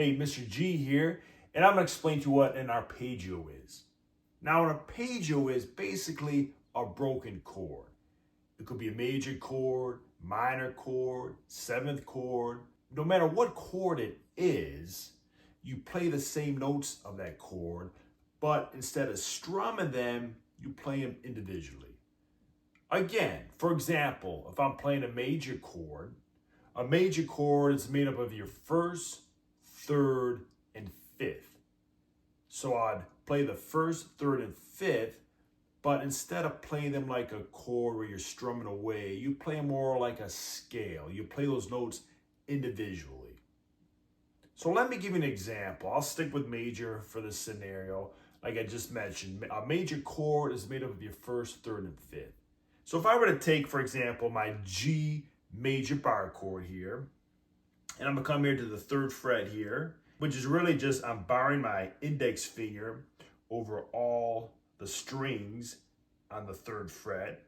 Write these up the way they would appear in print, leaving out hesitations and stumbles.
Hey, Mr. G here, and I'm going to explain to you what an arpeggio is. Now, an arpeggio is basically a broken chord. It could be a major chord, minor chord, seventh chord. No matter what chord it is, you play the same notes of that chord, but instead of strumming them, you play them individually. Again, for example, if I'm playing a major chord is made up of your first, third, and fifth. So I'd play the first, third, and fifth, but instead of playing them like a chord where you're strumming away, you play them more like a scale. You play those notes individually. So let me give you an example. I'll stick with major for this scenario. Like I just mentioned, a major chord is made up of your first, third, and fifth. So if I were to take, for example, my G major bar chord here, and I'm gonna come here to the third fret here, which is really just, I'm barring my index finger over all the strings on the third fret.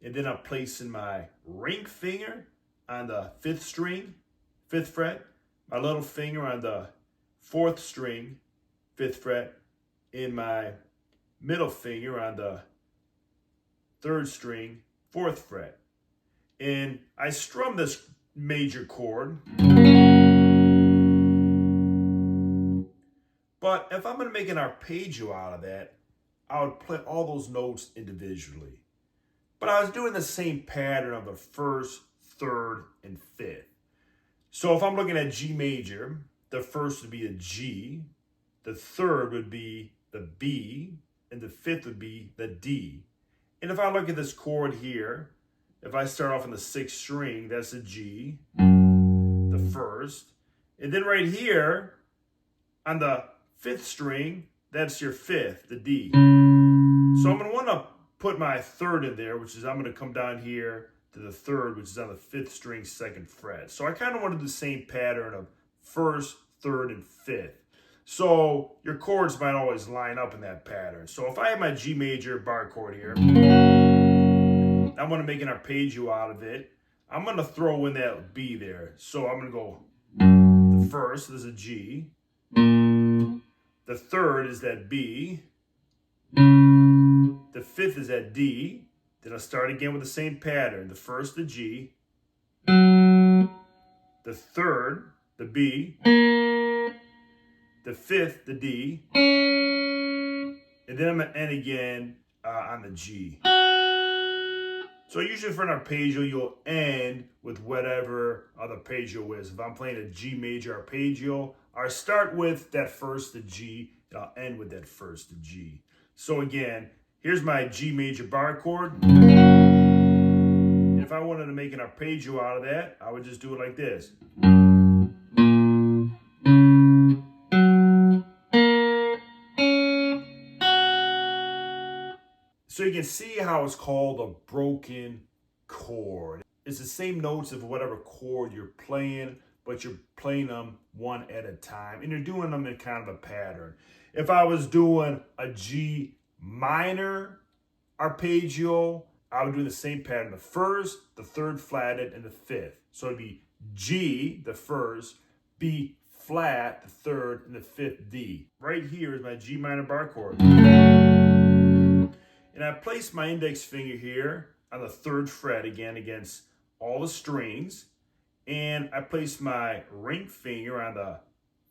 And then I'm placing my ring finger on the fifth string, fifth fret, my little finger on the fourth string, fifth fret, and my middle finger on the third string, fourth fret. And I strum this major chord. But if I'm going to make an arpeggio out of that, I would play all those notes individually. But I was doing the same pattern of the first, third, and fifth. So if I'm looking at G major, the first would be a G, the third would be the B, and the fifth would be the D. And if I look at this chord here, if I start off on the sixth string, that's a G, the first. And then right here, on the fifth string, that's your fifth, the D. So I'm going to want to put my third in there, which is I'm going to come down here to the third, which is on the fifth string, second fret. So I kind of want to do the same pattern of first, third, and fifth. So your chords might always line up in that pattern. So if I have my G major bar chord here, I'm going to make an arpeggio out of it. I'm going to throw in that B there. So I'm going to go the first, there's a G. The third is that B. The fifth is that D. Then I'll start again with the same pattern. The first, the G. The third, the B. The fifth, the D. And then I'm going to end again on the G. So usually for an arpeggio, you'll end with whatever the arpeggio is. If I'm playing a G major arpeggio, I'll start with that first, the G, and I'll end with that first, the G. So again, here's my G major bar chord. And if I wanted to make an arpeggio out of that, I would just do it like this. So you can see how it's called a broken chord. It's the same notes of whatever chord you're playing, but you're playing them one at a time, and you're doing them in kind of a pattern. If I was doing a G minor arpeggio, I would do the same pattern, the first, the third flatted, and the fifth. So it'd be G, the first, B flat, the third, and the fifth D. Right here is my G minor bar chord. And I place my index finger here on the third fret again against all the strings. And I place my ring finger on the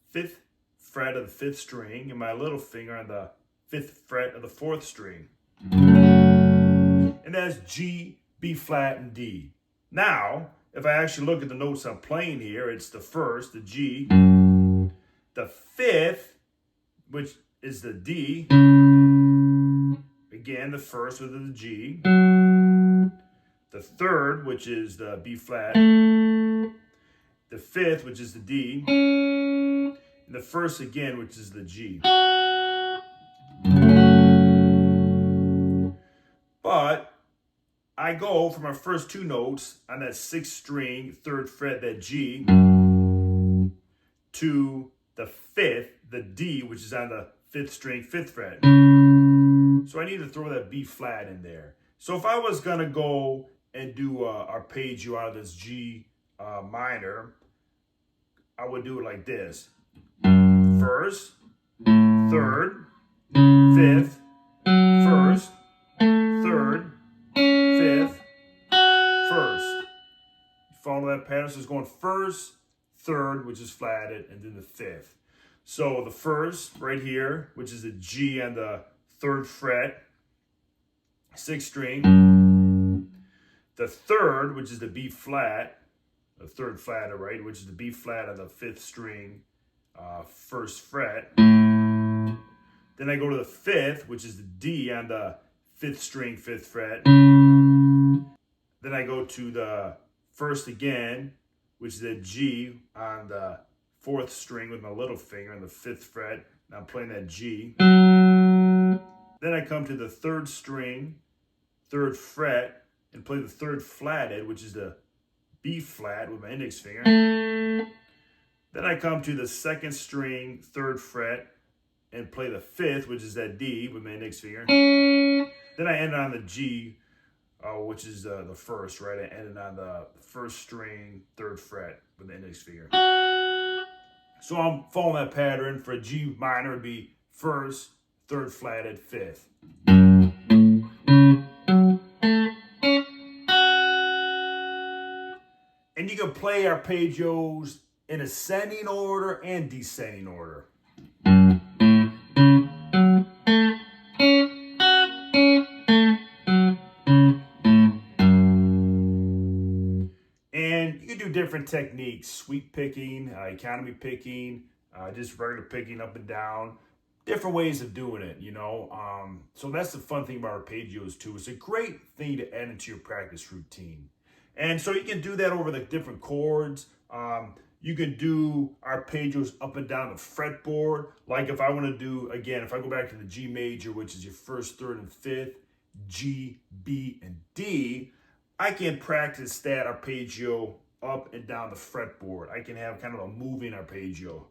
fifth fret of the fifth string and my little finger on the fifth fret of the fourth string. And that's G, B flat, and D. Now, if I actually look at the notes I'm playing here, it's the first, the G, the fifth, which is the D, again, the first with the G, the third, which is the B flat, the fifth, which is the D, and the first again, which is the G. But I go for my first two notes on that sixth string, third fret, that G, to the fifth, the D, which is on the fifth string, fifth fret. So I need to throw that B flat in there. So if I was gonna go and do an arpeggio out of this G minor, I would do it like this. first, third, fifth, first, third, fifth, first. Follow that pattern. So it's going first, third, which is flatted, and then the fifth. So the first right here, which is a G on the third fret, sixth string. The third, which is the B flat, the third flat, right, which is the B flat on the fifth string, first fret. Then I go to the fifth, which is the D on the fifth string, fifth fret. Then I go to the first again, which is a G on the fourth string with my little finger on the fifth fret. Now I'm playing that G. Then I come to the third string, third fret, and play the third flatted, which is the B flat with my index finger. Then I come to the second string, third fret, and play the fifth, which is that D with my index finger. Then I end on the G, which is the first, right? I ended on the first string, third fret with the index finger. So I'm following that pattern. For a G minor, it would be first, third flatted, fifth. And you can play arpeggios in ascending order and descending order. And you can do different techniques: sweep picking, economy picking, just regular picking up and down. Different ways of doing it, you know. So that's the fun thing about arpeggios too. It's a great thing to add into your practice routine. And so you can do that over the different chords. You can do arpeggios up and down the fretboard. Like if I want to do, again, if I go back to the G major, which is your first, third, and fifth, G, B, and D, I can practice that arpeggio up and down the fretboard. I can have kind of a moving arpeggio.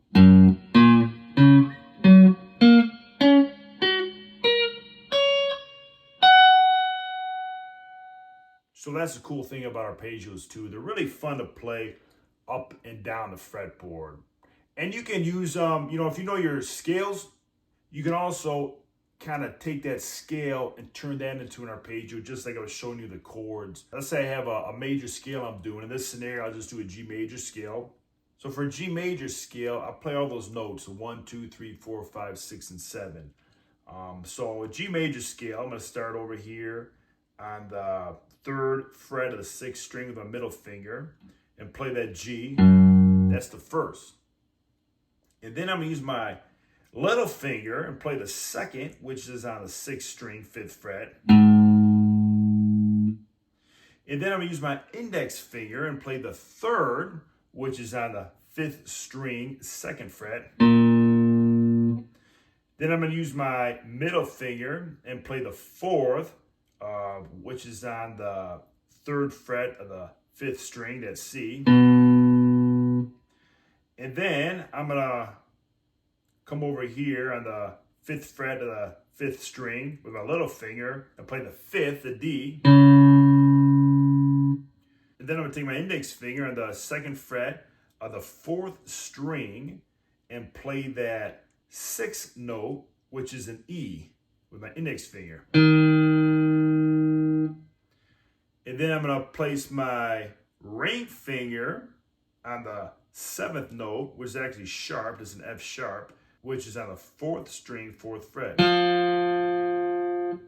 So that's the cool thing about arpeggios too. They're really fun to play up and down the fretboard. And you can use, if you know your scales, you can also kind of take that scale and turn that into an arpeggio, just like I was showing you the chords. Let's say I have a major scale I'm doing. In this scenario, I'll just do a G major scale. So for a G major scale, I'll play all those notes, 1, 2, 3, 4, 5, 6, and 7. So a G major scale, I'm going to start over here on the third fret of the sixth string with my middle finger and play that G. That's the first. And then I'm going to use my little finger and play the second, which is on the sixth string, fifth fret. And then I'm going to use my index finger and play the third, which is on the fifth string, second fret. Then I'm going to use my middle finger and play the fourth, which is on the third fret of the fifth string, that's C. And then I'm going to come over here on the fifth fret of the fifth string with my little finger and play the fifth, the D. And then I'm going to take my index finger on the second fret of the fourth string and play that sixth note, which is an E, with my index finger. And then I'm going to place my ring finger on the seventh note, which is actually sharp. It's an F sharp, which is on the fourth string, fourth fret. And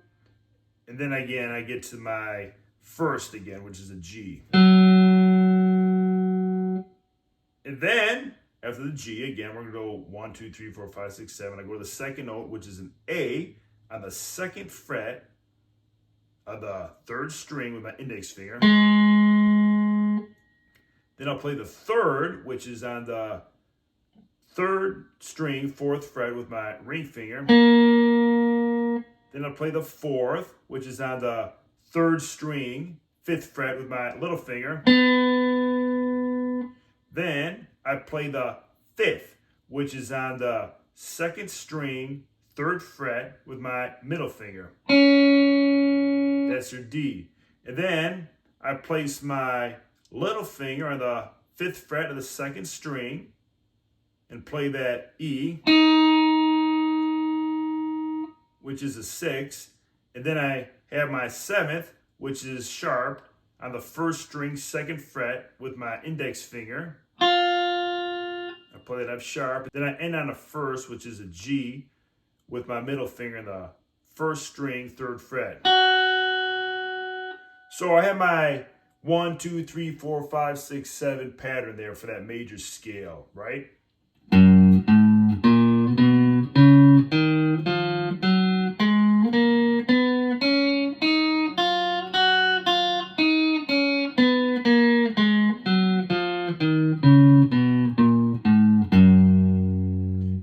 then again, I get to my first again, which is a G. And then after the G, again, we're going to go 1, 2, 3, 4, 5, 6, 7. I go to the second note, which is an A on the second fret of the third string with my index finger. Then I'll play the third, which is on the third string, fourth fret with my ring finger. Then I'll play the fourth, which is on the third string, fifth fret with my little finger. Then I play the fifth, which is on the second string, third fret with my middle finger. That's your D. And then I place my little finger on the fifth fret of the second string and play that E, which is a 6. And then I have my 7th, which is sharp, on the 1st string, 2nd fret with my index finger. I play that F sharp. Then I end on a 1st, which is a G, with my middle finger in the 1st string, 3rd fret. So I have my 1, 2, 3, 4, 5, 6, 7 pattern there for that major scale, right?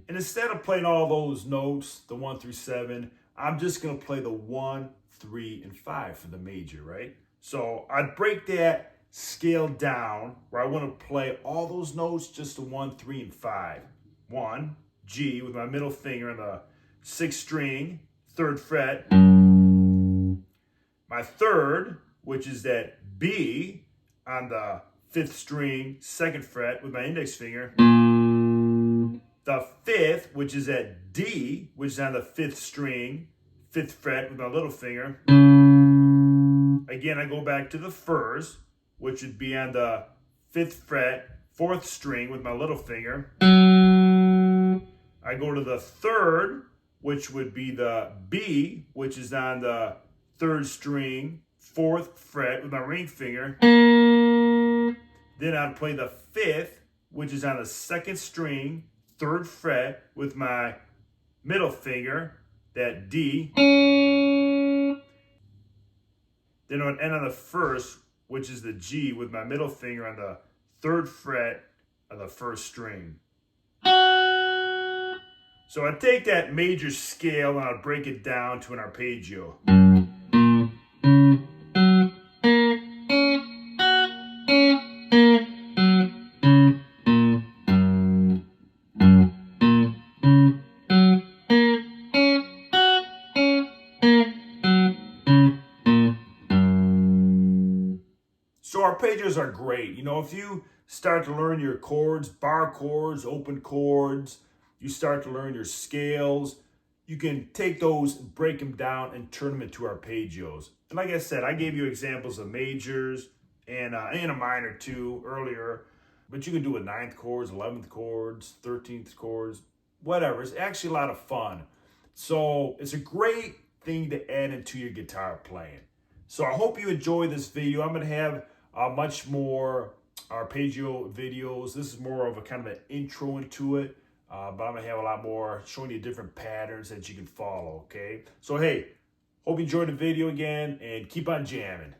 And instead of playing all those notes, the 1 through 7, I'm just going to play the 1, 3, and 5 for the major, right? So I'd break that scale down where I want to play all those notes, just the 1, 3, and 5. 1, G with my middle finger on the 6th string, 3rd fret. My 3rd, which is that B on the 5th string, 2nd fret with my index finger. The 5th, which is at D, which is on the 5th string, 5th fret with my little finger. Again, I go back to the 1st, which would be on the 5th fret, 4th string with my little finger. I go to the 3rd, which would be the B, which is on the 3rd string, 4th fret with my ring finger. Then I'd play the 5th, which is on the 2nd string, 3rd fret with my middle finger, that D. Then I would end on the 1st, which is the G with my middle finger on the 3rd fret of the 1st string. So I take that major scale and I'll break it down to an arpeggio. So arpeggios are great. You know, if you start to learn your chords, bar chords, open chords, you start to learn your scales, you can take those and break them down and turn them into arpeggios. And like I said, I gave you examples of majors and a minor too earlier, but you can do with 9th chords, 11th chords, 13th chords, whatever. It's actually a lot of fun. So it's a great thing to add into your guitar playing. So I hope you enjoyed this video. I'm going to have much more arpeggio videos. This is more of a kind of an intro into it, but I'm going to have a lot more showing you different patterns that you can follow, okay? So hey, hope you enjoyed the video again, and keep on jamming.